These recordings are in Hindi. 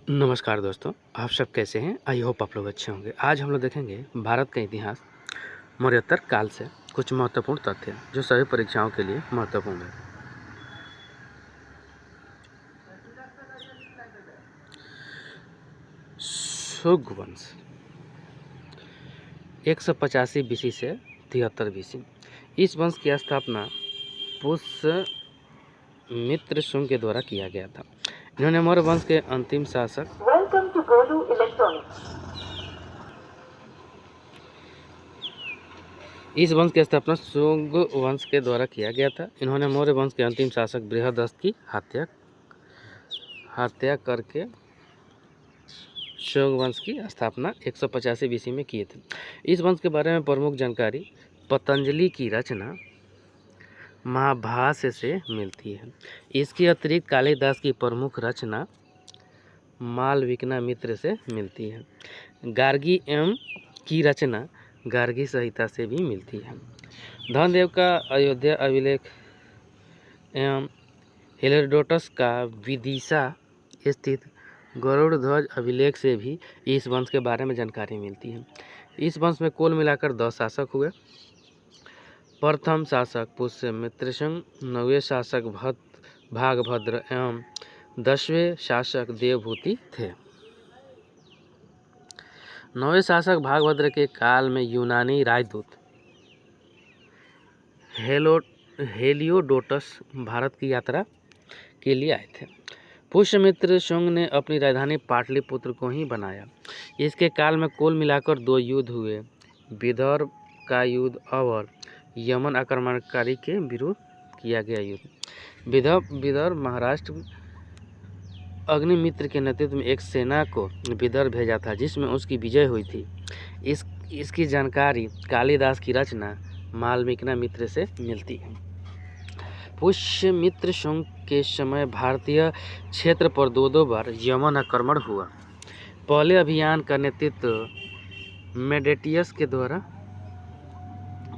नमस्कार दोस्तों, आप सब कैसे हैं। आई होप आप लोग अच्छे होंगे। आज हम लोग देखेंगे भारत का इतिहास मौर्योत्तर काल से कुछ महत्वपूर्ण तथ्य जो सभी परीक्षाओं के लिए महत्वपूर्ण है। शुंग वंश 185 BC से 73 BC। इस वंश की स्थापना पुष्यमित्र शुंग के द्वारा किया गया था। इन्होंने मौर्य वंश के अंतिम शासक इस वंश की स्थापना शुंग वंश के द्वारा किया गया था। इन्होंने मौर्य वंश के अंतिम शासक बृहदस्त की हत्या करके शुंग वंश की स्थापना 185 BC में किए थे। इस वंश के बारे में प्रमुख जानकारी पतंजलि की रचना महाभाष्य से मिलती है। इसके अतिरिक्त कालिदास की प्रमुख रचना मालविका से मिलती है। गार्गी एवं की रचना गार्गी संहिता से भी मिलती है। धनदेव का अयोध्या अभिलेख एवं हेरोडोटस का विदिशा स्थित गरुड़ ध्वज अभिलेख से भी इस वंश के बारे में जानकारी मिलती है। इस वंश में कुल मिलाकर 10 शासक हुए। प्रथम शासक पुष्यमित्र शुंग, 9वें शासक भागभद्र एवं 10वें शासक देवभूति थे। 9वें शासक भागभद्र के काल में यूनानी राजदूत हेलियोडोटस भारत की यात्रा के लिए आए थे। पुष्यमित्र शुंग ने अपनी राजधानी पाटलिपुत्र को ही बनाया। इसके काल में कुल मिलाकर 2 युद्ध हुए। विदर्भ का युद्ध और यमन आक्रमणकारी के विरुद्ध किया गया युद्ध। विदर्भ महाराष्ट्र अग्निमित्र के नेतृत्व में एक सेना को विदर्भ भेजा था जिसमें उसकी विजय हुई थी। इसकी जानकारी कालिदास की रचना मालविका से मिलती है। पुष्यमित्र शुंग के समय भारतीय क्षेत्र पर 2 बार यमन आक्रमण हुआ। पहले अभियान का नेतृत्व मेडेटियस के द्वारा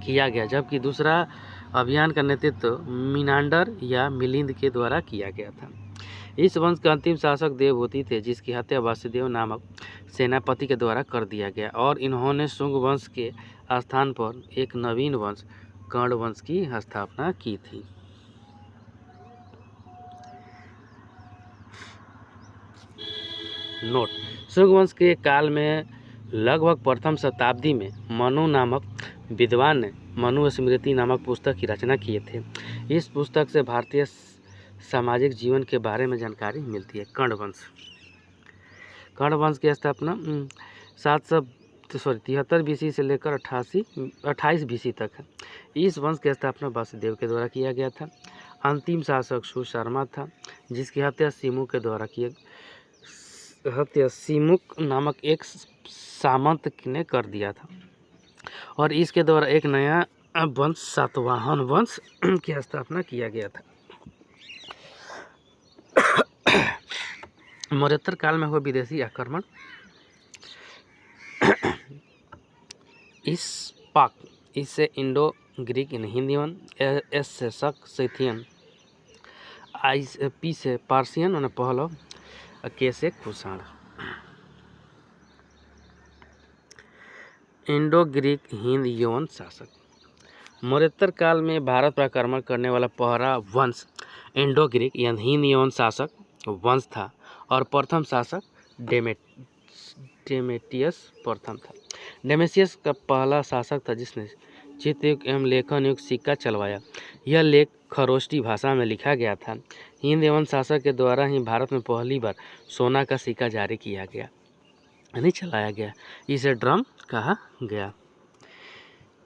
किया गया, जबकि दूसरा अभियान का नेतृत्व मिनांडर या मिलिंद के द्वारा किया गया था। इस वंश के अंतिम शासक देवभूति थे, जिसकी हत्या वासुदेव नामक सेनापति के द्वारा कर दिया गया और इन्होंने शुंग वंश के स्थान पर एक नवीन वंश कर्ण वंश की स्थापना की थी। नोट: शुंग वंश के काल में लगभग प्रथम शताब्दी में मनु नामक विद्वान ने मनुस्मृति नामक पुस्तक की रचना किए थे। इस पुस्तक से भारतीय सामाजिक जीवन के बारे में जानकारी मिलती है। कर्ण वंश की स्थापना 773 BC से लेकर 28 BC तक है। इस वंश की स्थापना वासुदेव के द्वारा किया गया था। अंतिम शासक सुशर्मा था, जिसकी हत्या सिमुक नामक एक सामंत ने कर दिया था और इसके द्वारा एक नया वंश सातवाहन वंश की स्थापना किया गया था। मौर्योत्तर काल में हुआ विदेशी आक्रमण। इससे इंडो ग्रीक हिंदीवन, एस से शक, सैथियन, पी से पार्सियन और पहलव, के से कुषाण। इंडो ग्रीक हिंद यवन शासक। मौर्योत्तर काल में भारत पर आक्रमण करने वाला पहला वंश इंडो ग्रीक या हिंद यवन शासक वंश था और प्रथम शासक डेमेटियस प्रथम था। डेमेसियस का पहला शासक था जिसने चित्रयुग एवं लेखन युग सिक्का चलवाया। यह लेख खरोष्टी भाषा में लिखा गया था। हिंद यवन शासक के द्वारा ही भारत में पहली बार सोना का सिक्का जारी किया गया, यानी चलाया गया। इसे ड्रम कहा गया।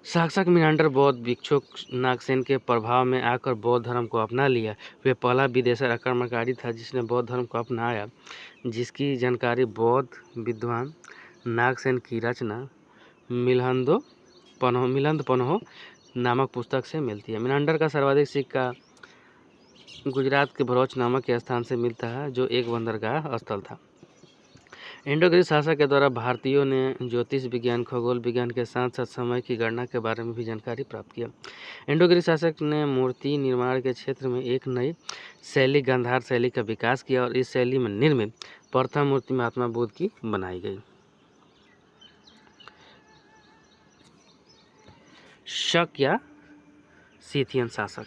शासक मिनांडर बौद्ध भिक्षुक नागसेन के प्रभाव में आकर बौद्ध धर्म को अपना लिया। वे पहला विदेशी आक्रमणकारी था जिसने बौद्ध धर्म को अपनाया, जिसकी जानकारी बौद्ध विद्वान नागसेन की रचना मिलिंद पन्हो नामक पुस्तक से मिलती है। मिनांडर का सर्वाधिक सिक्का गुजरात के भरूच नामक के स्थान से मिलता है, जो एक बंदरगाह स्थल था। इंडो ग्रीक शासक के द्वारा भारतीयों ने ज्योतिष विज्ञान, खगोल विज्ञान के साथ साथ समय की गणना के बारे में भी जानकारी प्राप्त किया। इंडो ग्रीक शासक ने मूर्ति निर्माण के क्षेत्र में एक नई शैली गांधार शैली का विकास किया और इस शैली में निर्मित प्रथम मूर्ति महात्मा बुद्ध की बनाई गई। शक या सिथियन शासक।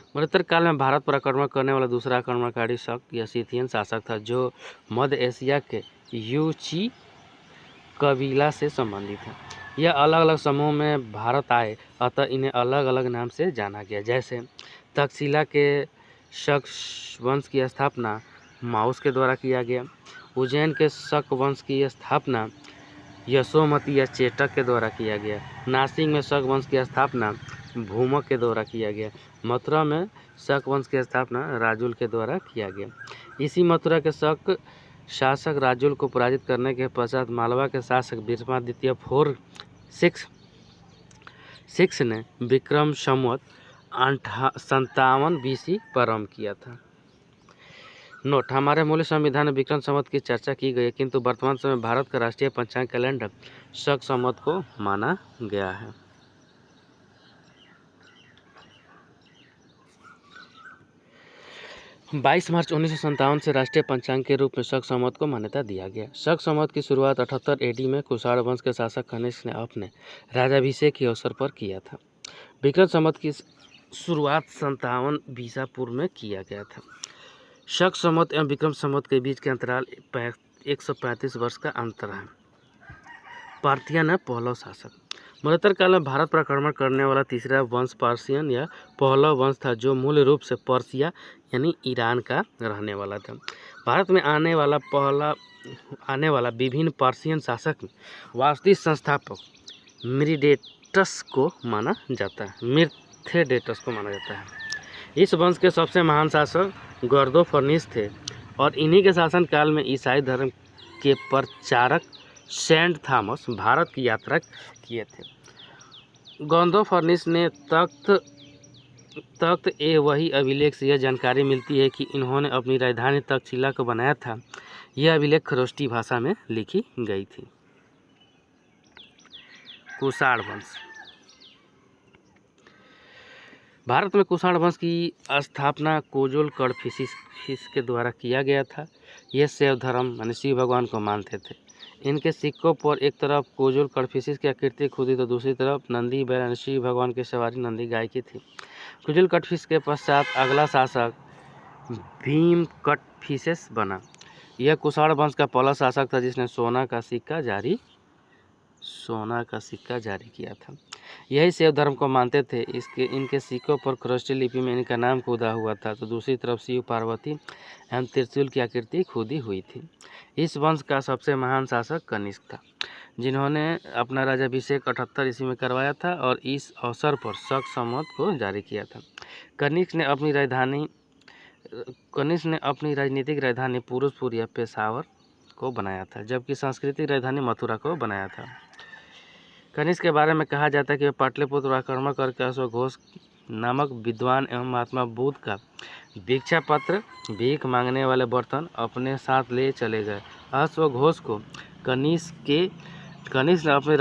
मध्योत्तर काल में भारत पर आक्रमण करने वाला दूसरा आक्रमणकारी शक या सिथियन शासक था, जो मध्य एशिया के यूची कबीला से संबंधित है। यह अलग अलग समूह में भारत आए, अतः इन्हें अलग अलग नाम से जाना गया। जैसे तक्षशिला के शक वंश की स्थापना माउस के द्वारा किया गया। उज्जैन के शक वंश की स्थापना यशोमती या चेटक के द्वारा किया गया। नासिक में शक वंश की स्थापना भूमक के द्वारा किया गया। मथुरा में शक वंश की स्थापना राजुल के द्वारा किया गया। इसी मथुरा के शक शासक राजुल को पराजित करने के पश्चात मालवा के शासक विक्रमादित्य 466 ने विक्रम संवत 57 BC प्रारंभ किया था। नोट: हमारे मूल संविधान में विक्रम संवत की चर्चा की गई है, किंतु वर्तमान समय भारत का राष्ट्रीय पंचांग कैलेंडर शक संवत को माना गया है। 22 मार्च 1957 से राष्ट्रीय पंचांग के रूप में शक संवत को मान्यता दिया गया। शक संवत की शुरुआत 78 AD में कुषाण वंश के शासक कनिष्क ने अपने राज्याभिषेक के अवसर पर किया था। विक्रम संवत की शुरुआत 57 बीसा पूर्व में किया गया था। शक संवत एवं विक्रम संवत के बीच के अंतराल 135 वर्ष का अंतर है। पार्थियन पहलव शासक। मध्योत्तर काल में भारत पर आक्रमण करने वाला तीसरा वंश पार्सियन या पहलव वंश था, जो मूल रूप से पर्सिया यानी ईरान का रहने वाला था। भारत में आने वाला विभिन्न पर्सियन शासक में वास्तविक संस्थापक मिथ्रेडेटस को माना जाता है। इस वंश के सबसे महान शासक गोर्दोफर्निस थे और इन्हीं के शासन काल में ईसाई धर्म के प्रचारक सेंट थॉमस भारत की यात्रा किए थे। गोर्दोफर्निस ने तख्त ए वही अभिलेख से यह जानकारी मिलती है कि इन्होंने अपनी राजधानी तक्षशिला को बनाया था। यह अभिलेख खरोष्टी भाषा में लिखी गई थी। कुषाण वंश। भारत में कुषाण वंश की स्थापना कोजुल कड़फिस के द्वारा किया गया था। यह शैव धर्म यानी शिव भगवान को मानते थे। इनके सिक्कों पर एक तरफ कोजुल कड़फिस की आकृति खुदी तो दूसरी तरफ नंदी बैल यानी शिव भगवान की सवारी नंदी गाय की थी। कोजुल कड़फिस के पश्चात अगला शासक भीम कड़फिसेस बना। यह कुषाण वंश का पहला शासक था जिसने सोना का सिक्का जारी किया था। यही शैव धर्म को मानते थे। इनके सिक्कों पर खरोष्टी लिपि में इनका नाम खुदा हुआ था तो दूसरी तरफ शिव पार्वती एवं त्रिशूल की आकृति खुदी हुई थी। इस वंश का सबसे महान शासक कनिष्क था, जिन्होंने अपना राज्याभिषेक 78 ईस्वी में करवाया था और इस अवसर पर शक संवत को जारी किया था। कनिष्क ने अपनी राजनीतिक राजधानी पुरुषपुर या पेशावर को बनाया था, जबकि सांस्कृतिक राजधानी मथुरा को बनाया था। कनिष्क के बारे में कहा जाता है कि वे पाटलिपुत्र आक्रमण करके अश्वघोष नामक विद्वान एवं महात्मा बुद्ध का भिक्षा पत्र, भीख मांगने वाले बर्तन अपने साथ ले चले गए। अश्वघोष को कनिष्क ने अपने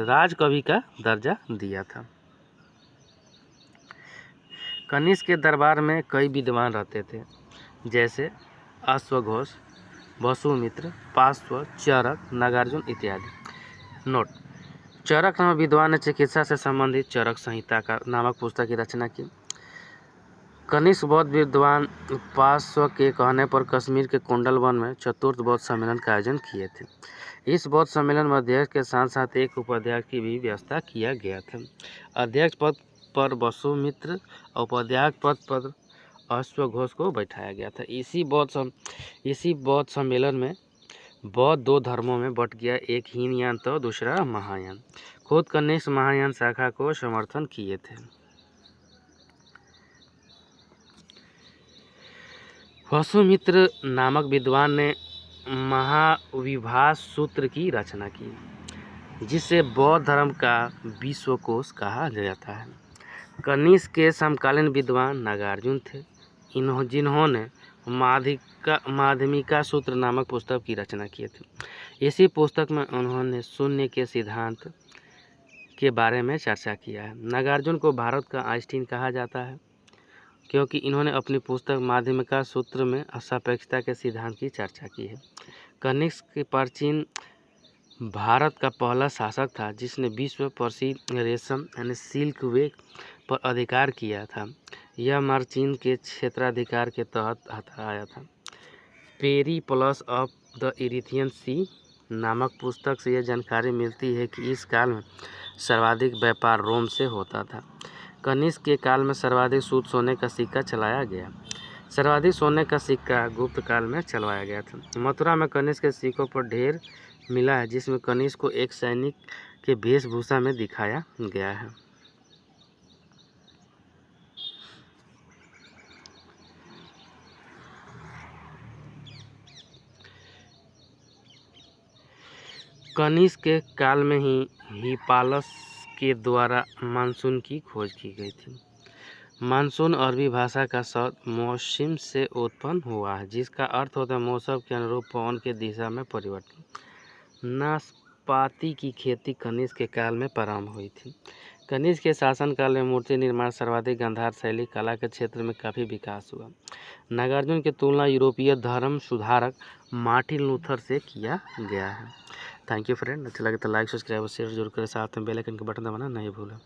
राजकवि का दर्जा दिया था। कनिष्क के दरबार में कई विद्वान रहते थे, जैसे अश्वघोष, वसुमित्र, पार्श्व, चरक, नागार्जुन इत्यादि। नोट: चरक नामक विद्वान ने चिकित्सा से संबंधित चरक संहिता नामक पुस्तक की रचना की। कनिष्क बौद्ध विद्वान पार्श्व के कहने पर कश्मीर के कुंडल वन में चतुर्थ बौद्ध सम्मेलन का आयोजन किए थे। इस बौद्ध सम्मेलन में अध्यक्ष के साथ साथ एक उपाध्यक्ष की भी व्यवस्था किया गया था। अध्यक्ष पद पर वसुमित्र और उपाध्यक्ष पद पर अश्वघोष को बैठाया गया था। इसी बौद्ध सम्मेलन में बौद्ध दो धर्मों में बट गया, एक हीनयान तो दूसरा महायान। खुद कनिष्क महायान शाखा को समर्थन किए थे। वसुमित्र नामक विद्वान ने महाविभास सूत्र की रचना की, जिसे बौद्ध धर्म का विश्वकोश कहा जाता है। कनिष्क के समकालीन विद्वान नागार्जुन थे, जिन्होंने माध्यमिका सूत्र नामक पुस्तक की रचना किए थे। इसी पुस्तक में उन्होंने शून्य के सिद्धांत के बारे में चर्चा किया है। नागार्जुन को भारत का आइंस्टीन कहा जाता है, क्योंकि इन्होंने अपनी पुस्तक माध्यमिका सूत्र में सापेक्षता के सिद्धांत की चर्चा की है। कनिष्क के प्राचीन भारत का पहला शासक था जिसने विश्व प्रसिद्ध रेशम यानी सिल्क वे पर अधिकार किया था। यह मार्चिन के क्षेत्राधिकार के तहत आया था। पेरिप्लस ऑफ द इरिथियन सी नामक पुस्तक से यह जानकारी मिलती है कि इस काल में सर्वाधिक व्यापार रोम से होता था। कनिष्क के काल में सर्वाधिक शुद्ध सोने का सिक्का चलाया गया। सर्वाधिक सोने का सिक्का गुप्त काल में चलवाया गया था। मथुरा में कनिष्क के सिक्कों पर ढेर मिला है जिसमें कनिष्क को एक सैनिक के वेशभूषा में दिखाया गया है। कनिष्क के काल में ही हिप्पालस के द्वारा मानसून की खोज की गई थी। मानसून अरबी भाषा का शब्द मौसम से उत्पन्न हुआ है जिसका अर्थ होता है मौसम के अनुरूप पवन के दिशा में परिवर्तन। नाशपाती की खेती कनिष्क के काल में प्रारंभ हुई थी। कनिष्क के शासनकाल में मूर्ति निर्माण सर्वाधिक गांधार शैली कला के क्षेत्र में काफ़ी विकास हुआ। नागार्जुन की तुलना यूरोपीय धर्म सुधारक मार्टिन लूथर से किया गया है। Thank you friend. अच्छा लगे तो लाइक सब्सक्राइब और शेयर जरूर करें, साथ में बेल आइकन का बटन दबाना नहीं भूलें।